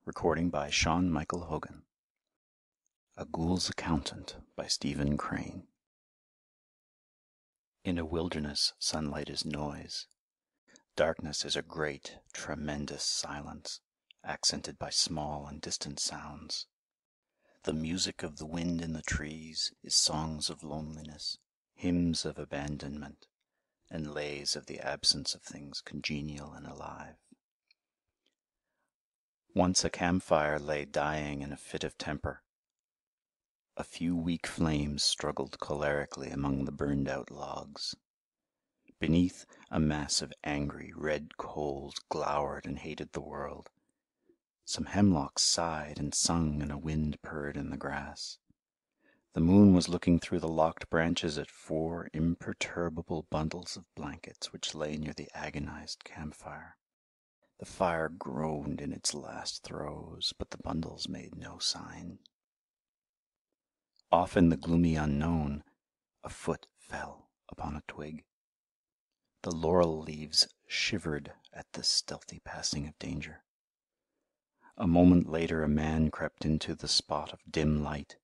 Recording by Sean Michael Hogan. A Ghoul's Accountant by Stephen Crane. In a wilderness, sunlight is noise. Darkness is a great, tremendous silence, accented by small and distant sounds. The music of the wind in the trees is songs of loneliness, hymns of abandonment, and lays of the absence of things congenial and alive. Once a campfire lay dying in a fit of temper. A few weak flames struggled cholerically among the burned-out logs. Beneath, a mass of angry, red coals glowered and hated the world. Some hemlocks sighed and sung, and a wind purred in the grass. The moon was looking through the locked branches at 4 imperturbable bundles of blankets which lay near the agonized campfire. The fire groaned in its last throes, but the bundles made no sign. Off in the gloomy unknown, a foot fell upon a twig. The laurel leaves shivered at this stealthy passing of danger. A moment later a man crept into the spot of dim light.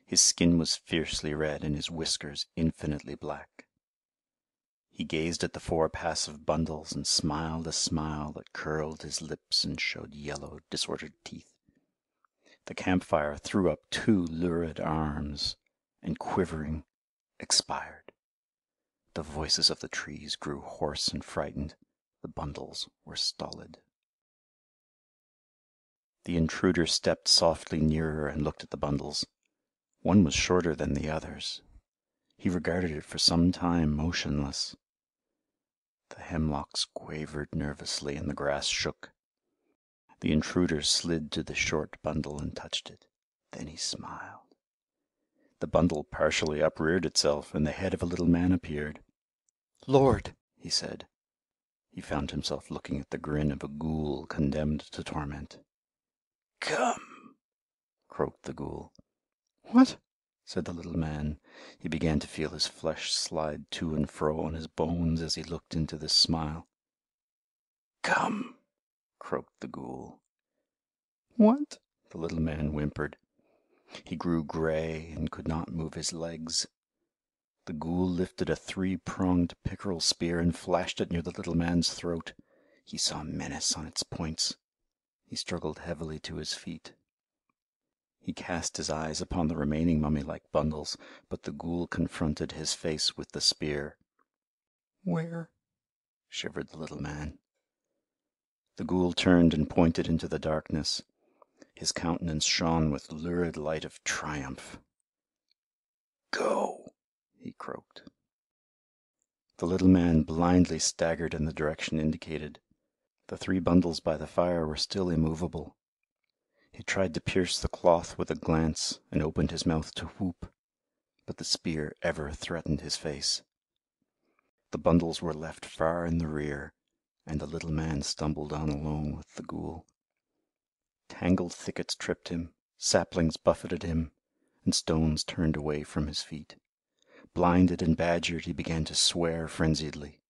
His skin was fiercely red and his whiskers infinitely black. He gazed at the 4 passive bundles and smiled a smile that curled his lips and showed yellow, disordered teeth. The campfire threw up 2 lurid arms, and quivering, expired. The voices of the trees grew hoarse and frightened. The bundles were stolid. The intruder stepped softly nearer and looked at the bundles. One was shorter than the others. He regarded it for some time motionless. The hemlocks quavered nervously and the grass shook. The intruder slid to the short bundle and touched it. Then he smiled. The bundle partially upreared itself, and the head of a little man appeared. "Lord," he said. He found himself looking at the grin of a ghoul condemned to torment. "Come," croaked the ghoul. "What?" said the little man. He began to feel his flesh slide to and fro on his bones as he looked into this smile. "Come," croaked the ghoul. "What?" the little man whimpered. He grew grey and could not move his legs. The ghoul lifted a 3-pronged pickerel spear and flashed it near the little man's throat. He saw menace on its points. He struggled heavily to his feet. He cast his eyes upon the remaining mummy-like bundles, but the ghoul confronted his face with the spear. "Where?" shivered the little man. The ghoul turned and pointed into the darkness. His countenance shone with lurid light of triumph. "Go," he croaked. The little man blindly staggered in the direction indicated. The 3 bundles by the fire were still immovable. He tried to pierce the cloth with a glance and opened his mouth to whoop, but the spear ever threatened his face. The bundles were left far in the rear, and the little man stumbled on alone with the ghoul. Tangled thickets tripped him, saplings buffeted him, and stones turned away from his feet. Blinded and badgered, he began to swear frenziedly.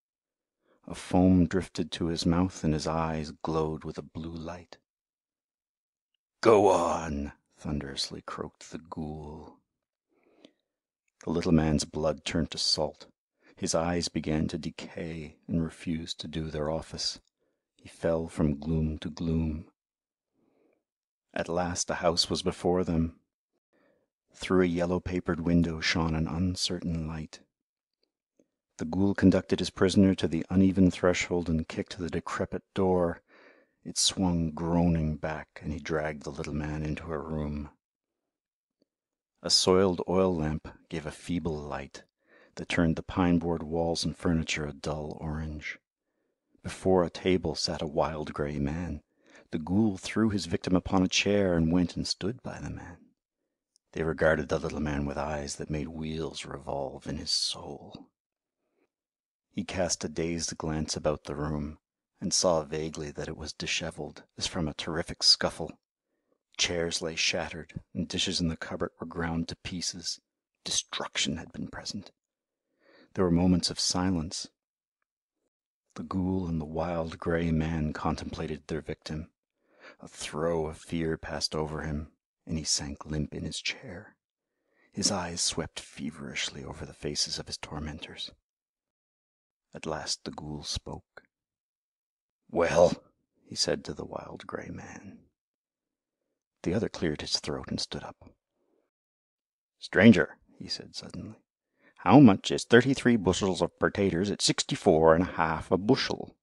A foam drifted to his mouth and his eyes glowed with a blue light. "Go on," thunderously croaked the ghoul. The little man's blood turned to salt. His eyes began to decay and refused to do their office. He fell from gloom to gloom. At last a house was before them. Through a yellow-papered window shone an uncertain light. The ghoul conducted his prisoner to the uneven threshold and kicked the decrepit door. It swung groaning back, and he dragged the little man into a room. A soiled oil lamp gave a feeble light that turned the pine-board walls and furniture a dull orange. Before a table sat a wild grey man. The ghoul threw his victim upon a chair and went and stood by the man. They regarded the little man with eyes that made wheels revolve in his soul. He cast a dazed glance about the room, and saw vaguely that it was dishevelled, as from a terrific scuffle. Chairs lay shattered, and dishes in the cupboard were ground to pieces. Destruction had been present. There were moments of silence. The ghoul and the wild grey man contemplated their victim. A throe of fear passed over him, and he sank limp in his chair. His eyes swept feverishly over the faces of his tormentors. At last the ghoul spoke. "Well?" he said to the wild grey man. The other cleared his throat and stood up. "Stranger," he said suddenly, "how much is 33 bushels of pertaters at 64 and a half a bushel?"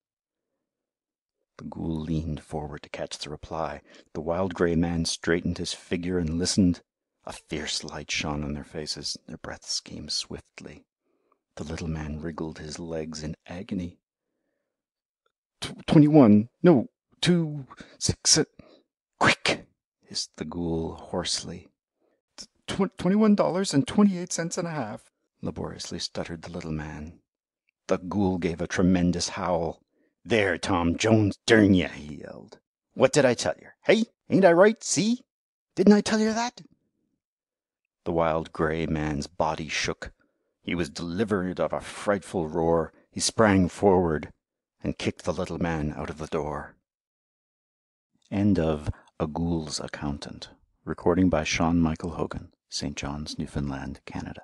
The ghoul leaned forward to catch the reply. The wild grey man straightened his figure and listened. A fierce light shone on their faces. Their breaths came swiftly. The little man wriggled his legs in agony. 21, no, 2, 6, quick!" hissed the ghoul hoarsely. $21.28 and a half, laboriously stuttered the little man. The ghoul gave a tremendous howl. "There, Tom Jones, durn ye!" he yelled. "What did I tell yer? Hey? Ain't I right? See? Didn't I tell yer that?" The wild grey man's body shook. He was delivered of a frightful roar. He sprang forward and kicked the little man out of the door. End of A Ghoul's Accountant. Recording by Sean Michael Hogan, St. John's, Newfoundland, Canada.